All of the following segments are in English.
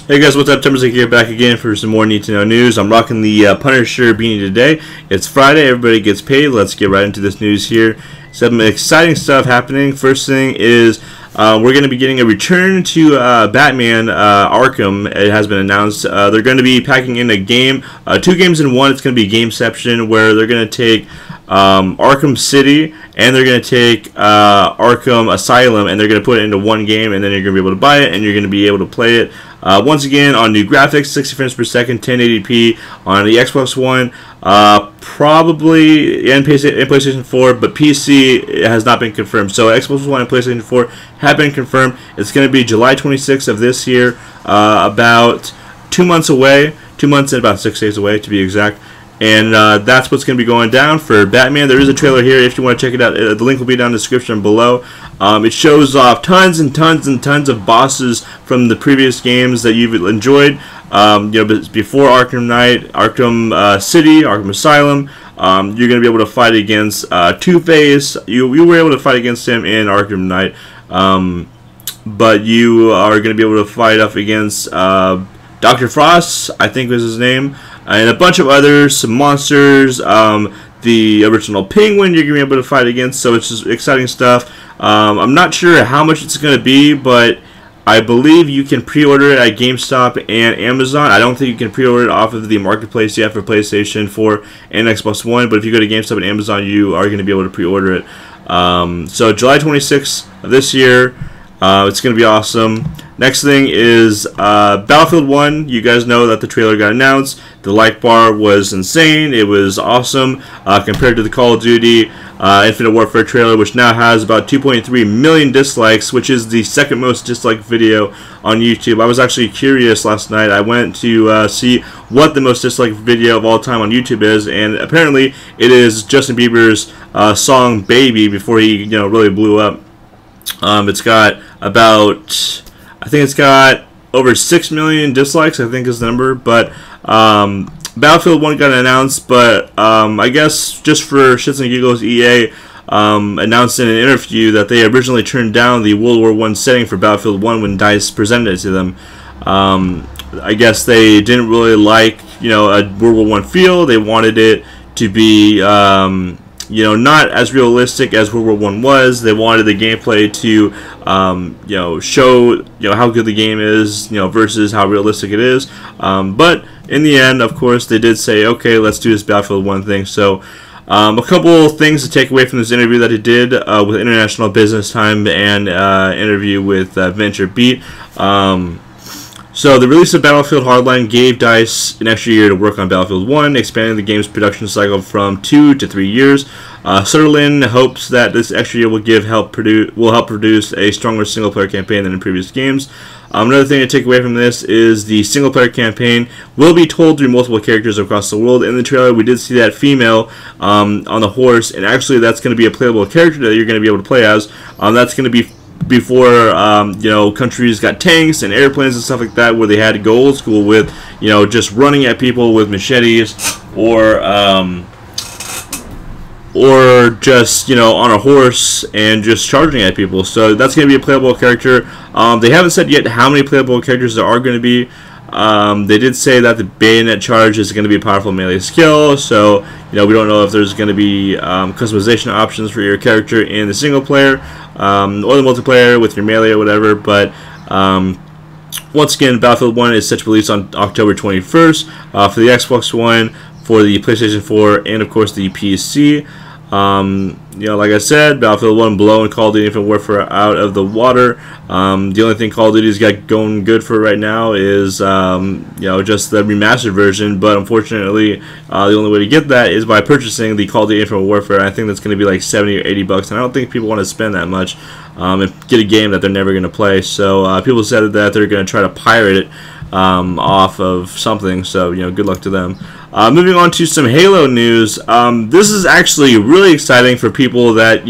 Hey guys, what's up? Timberzik here, back again for some more Need to Know news. I'm rocking the Punisher beanie today. It's Friday, everybody gets paid. Let's get right into this news here. Some exciting stuff happening. First thing is we're going to be getting a return to Batman Arkham. It has been announced. They're going to be packing in a game, 2 games in one. It's going to be Gameception, where they're going to take Arkham City and they're going to take Arkham Asylum, and they're going to put it into one game, and then you're going to be able to buy it and you're going to be able to play it. Once again, on new graphics, 60 frames per second, 1080p on the Xbox One, probably in PlayStation 4, but PC has not been confirmed. So Xbox One and PlayStation 4 have been confirmed. It's going to be July 26th of this year, about 2 months away, 2 months and about 6 days away to be exact. And that's what's going to be going down for Batman. There is a trailer here if you want to check it out. The link will be down in the description below. It shows off tons and tons and tons of bosses from the previous games that you've enjoyed. Before Arkham Knight, Arkham City, Arkham Asylum. You're going to be able to fight against Two-Face. You were able to fight against him in Arkham Knight. But you are going to be able to fight up against Dr. Frost, I think was his name. And a bunch of others, some monsters, the original Penguin you're going to be able to fight against, so it's just exciting stuff. I'm not sure how much it's going to be, but I believe you can pre-order it at GameStop and Amazon. I don't think you can pre-order it off of the marketplace yet for PlayStation 4 and Xbox One, but if you go to GameStop and Amazon, you are going to be able to pre-order it. So July 26th of this year, it's going to be awesome. Next thing is Battlefield 1. You guys know that the trailer got announced. The like bar was insane. It was awesome compared to the Call of Duty Infinite Warfare trailer, which now has about 2.3 million dislikes, which is the second most disliked video on YouTube. I was actually curious last night. I went to see what the most disliked video of all time on YouTube is, and apparently it is Justin Bieber's song "Baby" before he really blew up. It's got about, I think it's got over 6 million dislikes, I think is the number, but Battlefield 1 got announced, but I guess just for shits and giggles, EA announced in an interview that they originally turned down the World War I setting for Battlefield 1 when DICE presented it to them. I guess they didn't really like, a World War I feel. They wanted it to be not as realistic as World War I was. They wanted the gameplay to, show, how good the game is, versus how realistic it is. But in the end, of course, they did say, okay, let's do this Battlefield 1 thing. So, a couple things to take away from this interview that he did with International Business Time and interview with Venture Beat. So the release of Battlefield Hardline gave DICE an extra year to work on Battlefield 1, expanding the game's production cycle from 2 to 3 years. Sutherland hopes that this extra year will help produce a stronger single-player campaign than in previous games. Another thing to take away from this is the single-player campaign will be told through multiple characters across the world. In the trailer, we did see that female on the horse, and actually that's going to be a playable character that you're going to be able to play as. That's going to be before countries got tanks and airplanes and stuff like that, where they had to go old school with just running at people with machetes or just on a horse and just charging at people. So that's going to be a playable character. They haven't said yet how many playable characters there are going to be. They did say that the bayonet charge is going to be a powerful melee skill, so we don't know if there's going to be customization options for your character in the single player or the multiplayer with your melee or whatever. But once again, Battlefield 1 is set to release on October 21st for the Xbox One, for the PlayStation 4, and of course the PC. Like I said, Battlefield 1 blowing Call of Duty Infinite Warfare out of the water. The only thing Call of Duty's got going good for right now is just the remastered version, but unfortunately the only way to get that is by purchasing the Call of Duty Infinite Warfare. I think that's going to be like 70 or 80 bucks, and I don't think people want to spend that much and get a game that they're never going to play. So people said that they're going to try to pirate it off of something, so good luck to them. Moving on to some Halo news. This is actually really exciting for people that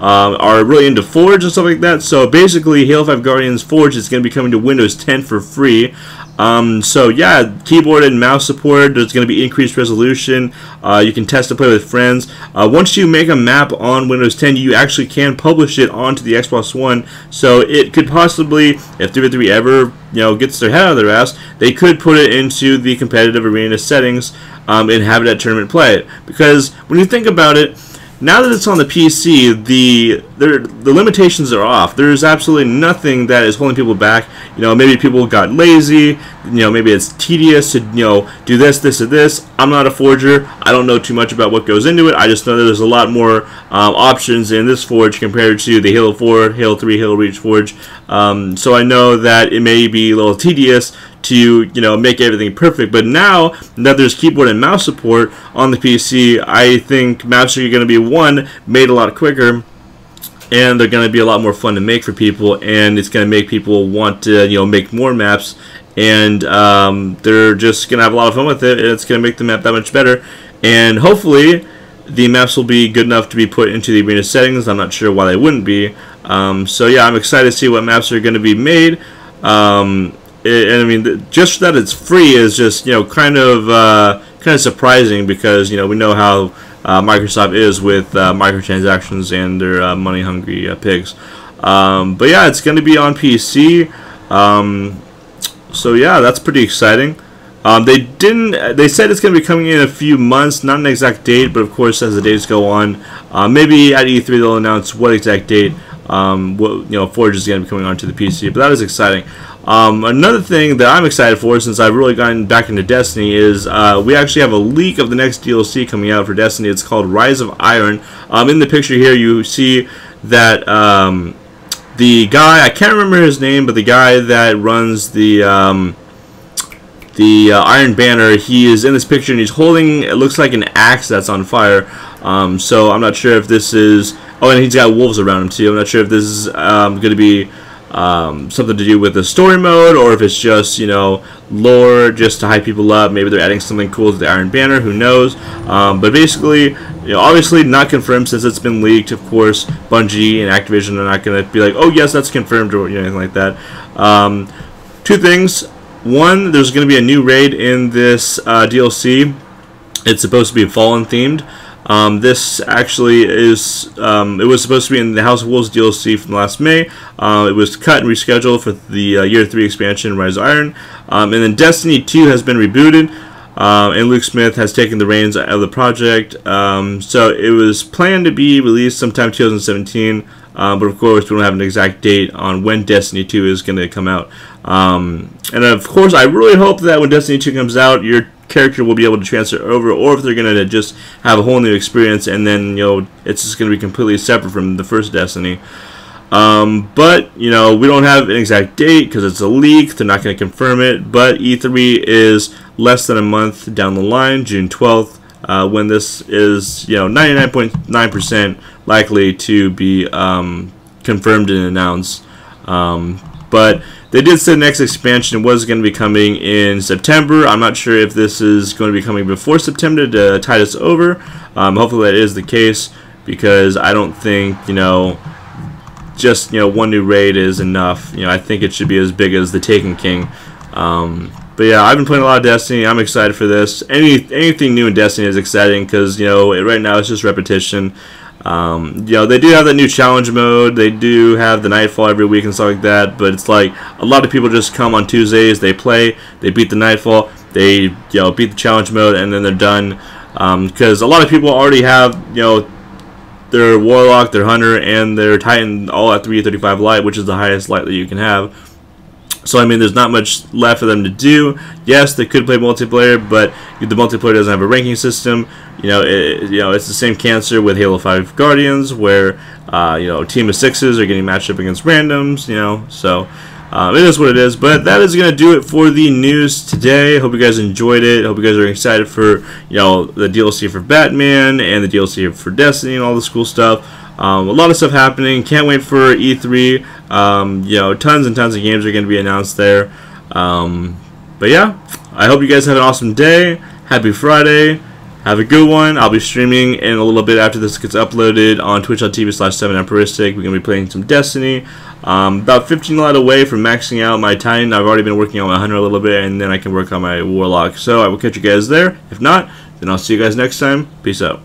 are really into Forge and stuff like that. So basically, Halo 5 Guardians Forge is going to be coming to Windows 10 for free. So yeah, keyboard and mouse support. There's going to be increased resolution. You can test to play with friends. Once you make a map on Windows 10, you actually can publish it onto the Xbox One. So it could possibly, if 343 ever gets their head out of their ass, they could put it into the competitive arena settings and have it at tournament play. Because when you think about it, now that it's on the PC, the limitations are off. There's absolutely nothing that is holding people back. Maybe people got lazy. Maybe it's tedious to do this, or this. I'm not a forger. I don't know too much about what goes into it. I just know that there's a lot more options in this forge compared to the Halo 4, Halo 3, Halo Reach forge. So I know that it may be a little tedious to make everything perfect, but now that there's keyboard and mouse support on the PC, I think maps are going to be made a lot quicker, and they're going to be a lot more fun to make for people, and it's going to make people want to make more maps, and they're just going to have a lot of fun with it, and it's going to make the map that much better. And hopefully the maps will be good enough to be put into the arena settings. I'm not sure why they wouldn't be. So yeah, I'm excited to see what maps are going to be made. And I mean, just that it's free is just kind of surprising, because we know how Microsoft is with microtransactions and their money-hungry pigs. But yeah, it's going to be on PC. So yeah, that's pretty exciting. They said it's going to be coming in a few months, not an exact date, but of course as the days go on, maybe at E3 they'll announce what exact date Forge is going to be coming onto the PC. But that is exciting. Another thing that I'm excited for, since I've really gotten back into Destiny, is we actually have a leak of the next DLC coming out for Destiny. It's called Rise of Iron. In the picture here, you see that the guy, I can't remember his name, but the guy that runs the Iron Banner, he is in this picture, and he's holding, it looks like an axe that's on fire. So I'm not sure if this is, and he's got wolves around him too. I'm not sure if this is going to be something to do with the story mode, or if it's just lore just to hype people up. Maybe they're adding something cool to the Iron Banner, who knows. But basically, obviously not confirmed since it's been leaked. Of course, Bungie and Activision are not going to be like, oh yes, that's confirmed, or anything like that. Two things. One, there's going to be a new raid in this DLC. It's supposed to be Fallen themed. This actually is, it was supposed to be in the House of Wolves DLC from last May. It was cut and rescheduled for the Year 3 expansion, Rise of Iron. And then Destiny 2 has been rebooted, and Luke Smith has taken the reins of the project. So it was planned to be released sometime 2017, but of course we don't have an exact date on when Destiny 2 is going to come out. And of course I really hope that when Destiny 2 comes out, your character will be able to transfer over, or if they're going to just have a whole new experience, and then it's just going to be completely separate from the first Destiny. But we don't have an exact date because it's a leak. They're not going to confirm it, but E3 is less than a month down the line, June 12th, when this is 99.9% likely to be confirmed and announced. But they did say the next expansion was going to be coming in September. I'm not sure if this is going to be coming before September to tide us over. Hopefully that is the case, because I don't think just one new raid is enough. I think it should be as big as the Taken King. But yeah, I've been playing a lot of Destiny. I'm excited for this. Anything new in Destiny is exciting, because right now it's just repetition. They do have that new challenge mode. They do have the Nightfall every week and stuff like that. But it's like a lot of people just come on Tuesdays, they play, they beat the Nightfall, they beat the challenge mode, and then they're done. Because a lot of people already have their Warlock, their Hunter, and their Titan all at 335 light, which is the highest light that you can have. So I mean, there's not much left for them to do. Yes, they could play multiplayer, but the multiplayer doesn't have a ranking system. It's the same cancer with Halo 5 Guardians, where a team of 6s are getting matched up against randoms. So it is what it is. But that is going to do it for the news today. Hope you guys enjoyed it. Hope you guys are excited for the DLC for Batman and the DLC for Destiny and all this cool stuff. A lot of stuff happening. Can't wait for E3. Tons and tons of games are going to be announced there. But yeah, I hope you guys have an awesome day. Happy Friday. Have a good one. I'll be streaming in a little bit after this gets uploaded on twitch.tv/7emperistic. We're going to be playing some Destiny. About 15 lot away from maxing out my Titan. I've already been working on my Hunter a little bit, and then I can work on my Warlock. So I will catch you guys there. If not, then I'll see you guys next time. Peace out.